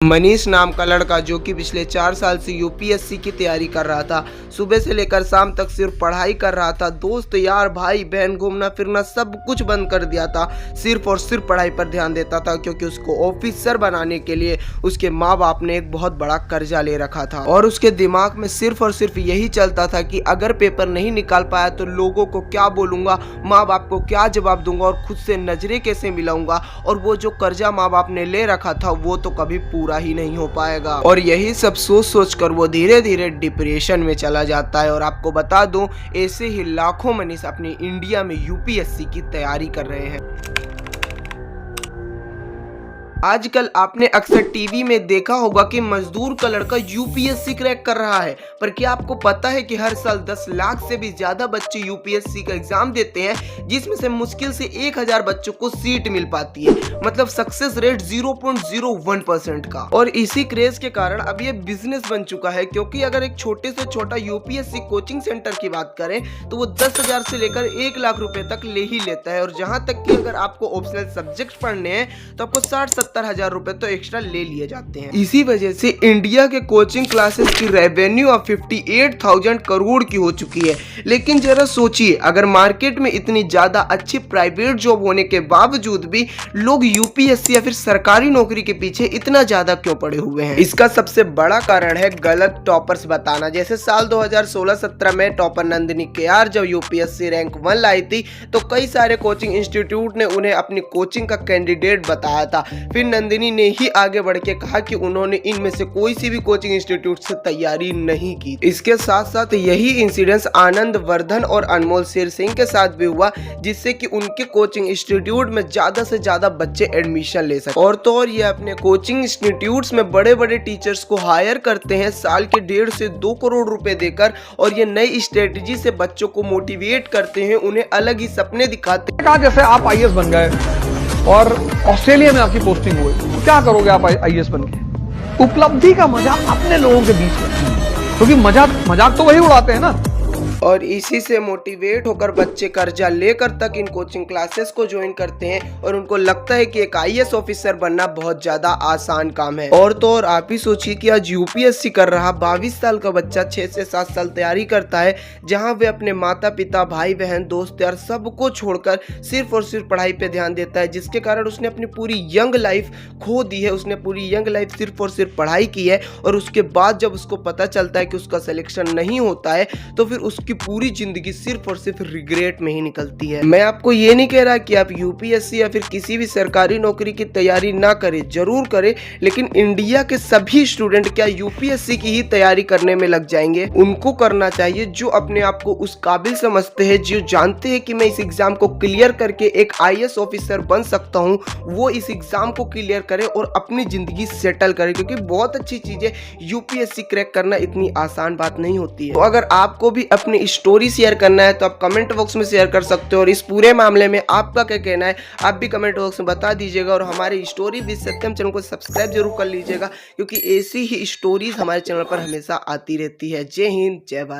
मनीष नाम का लड़का जो कि पिछले 4 साल से यूपीएससी की तैयारी कर रहा था। सुबह से लेकर शाम तक सिर्फ पढ़ाई कर रहा था। दोस्त यार भाई बहन घूमना फिरना सब कुछ बंद कर दिया था। सिर्फ और सिर्फ पढ़ाई पर ध्यान देता था क्योंकि उसको ऑफिसर बनाने के लिए उसके माँ बाप ने एक बहुत बड़ा कर्जा ले रखा था और उसके दिमाग में सिर्फ और सिर्फ यही चलता था कि अगर पेपर नहीं निकाल पाया तो लोगों को क्या बोलूंगा, माँ बाप को क्या जवाब दूंगा और खुद से नजरें कैसे मिलाऊंगा। और वो जो कर्जा माँ बाप ने ले रखा था वो तो कभी पूरा ही नहीं हो पाएगा। और यही सब सोच सोच कर वो धीरे धीरे डिप्रेशन में चला जाता है। और आपको बता दूं, ऐसे ही लाखों मनीष अपनी इंडिया में यूपीएससी की तैयारी कर रहे हैं। आजकल आपने अक्सर टीवी में देखा होगा कि मजदूर का लड़का यूपीएससी क्रैक कर रहा है, पर क्या आपको पता है कि हर साल 10 लाख से भी ज्यादा बच्चे यूपीएससी का एग्जाम देते हैं, जिसमें से मुश्किल से 1000 बच्चों को सीट मिल पाती है। मतलब सक्सेस रेट 0.01% का। और इसी क्रेज के कारण अब ये बिजनेस बन चुका है, क्योंकि अगर एक छोटे से छोटा यूपीएससी कोचिंग सेंटर की बात करें तो वो 10,000 से लेकर 1 लाख रुपए तक ले ही लेता है। और जहां तक कि अगर आपको ऑप्शनल सब्जेक्ट पढ़ने हैं तो आपको 60-70 हजार रुपए तो एक्स्ट्रा ले लिए जाते हैं। इसी वजह से इंडिया के कोचिंग क्लासेस की रेवेन्यू अब 58,000 करोड़ की हो चुकी है। लेकिन जरा सोचिए, अगर मार्केट में इतनी ज्यादा अच्छी प्राइवेट जॉब होने के बावजूद भी लोग यूपीएससी या फिर सरकारी नौकरी के पीछे इतना ज्यादा क्यों पड़े हुए हैं? इसका सबसे बड़ा कारण है गलत टॉपर्स बताना। जैसे साल 2016-17 में टॉपर नंदिनी केआर जब यूपीएससी रैंक 1 लाई थी तो कई सारे कोचिंग इंस्टीट्यूट ने उन्हें अपनी कोचिंग का कैंडिडेट बताया था। फिर नंदिनी ने ही आगे बढ़ के कहा कि उन्होंने इनमें से कोई सी भी कोचिंग इंस्टीट्यूट से तैयारी नहीं की। इसके साथ साथ यही इंसिडेंस आनंद वर्धन और अनमोल शेर सिंह के साथ भी हुआ, जिससे कि उनके कोचिंग इंस्टीट्यूट में ज्यादा से ज्यादा बच्चे एडमिशन ले सके। और तो और ये अपने कोचिंग इंस्टीट्यूट्स में बड़े बड़े टीचर्स को हायर करते हैं साल के 1.5 से 2 करोड़ रुपए देकर, और ये नई स्ट्रेटेजी से बच्चों को मोटिवेट करते हैं, उन्हें अलग ही सपने दिखाते हैं। जैसे आप आईएएस बन गए और ऑस्ट्रेलिया में आपकी पोस्टिंग हुई, तो क्या करोगे आप आईएएस बन के? उपलब्धि का मजाक अपने लोगों के बीच में, क्योंकि मजाक तो वही उड़ाते हैं ना। और इसी से मोटिवेट होकर बच्चे कर्जा लेकर तक इन कोचिंग क्लासेस को ज्वाइन करते हैं और उनको लगता है कि एक आईएएस ऑफिसर बनना बहुत ज्यादा आसान काम है। और तो और आप ही सोचिए कि आज यूपीएससी कर रहा 22 साल का बच्चा 6 से 7 साल तैयारी करता है, जहां वे अपने माता पिता भाई बहन दोस्त यार सबको छोड़कर सिर्फ और सिर्फ पढ़ाई पे ध्यान देता है, जिसके कारण उसने अपनी पूरी यंग लाइफ खो दी है। उसने पूरी यंग लाइफ सिर्फ और सिर्फ पढ़ाई की है, और उसके बाद जब उसको पता चलता है कि उसका सिलेक्शन नहीं होता है तो फिर उसकी पूरी जिंदगी सिर्फ और सिर्फ रिग्रेट में ही निकलती है। मैं आपको ये नहीं कह रहा कि आप यूपीएससी या फिर किसी भी सरकारी नौकरी की तैयारी ना करें, जरूर करें, लेकिन इंडिया के सभी स्टूडेंट क्या यूपीएससी की ही तैयारी करने में लग जाएंगे? उनको करना चाहिए जो अपने आप को उस काबिल समझते हैं, जो जानते हैं कि मैं इस एग्जाम को क्लियर करके एक आईएएस ऑफिसर बन सकता हूँ, वो इस एग्जाम को क्लियर करे और अपनी जिंदगी सेटल करे। क्योंकि बहुत अच्छी चीज है, यूपीएससी क्रैक करना इतनी आसान बात नहीं होती है। तो अगर आपको भी अपनी स्टोरी शेयर करना है तो आप कमेंट बॉक्स में शेयर कर सकते हो, और इस पूरे मामले में आपका क्या कहना है आप भी कमेंट बॉक्स में बता दीजिएगा। और हमारे स्टोरी विद सत्यम चैनल को सब्सक्राइब जरूर कर लीजिएगा, क्योंकि ऐसी ही स्टोरीज हमारे चैनल पर हमेशा आती रहती है। जय हिंद, जय भारत।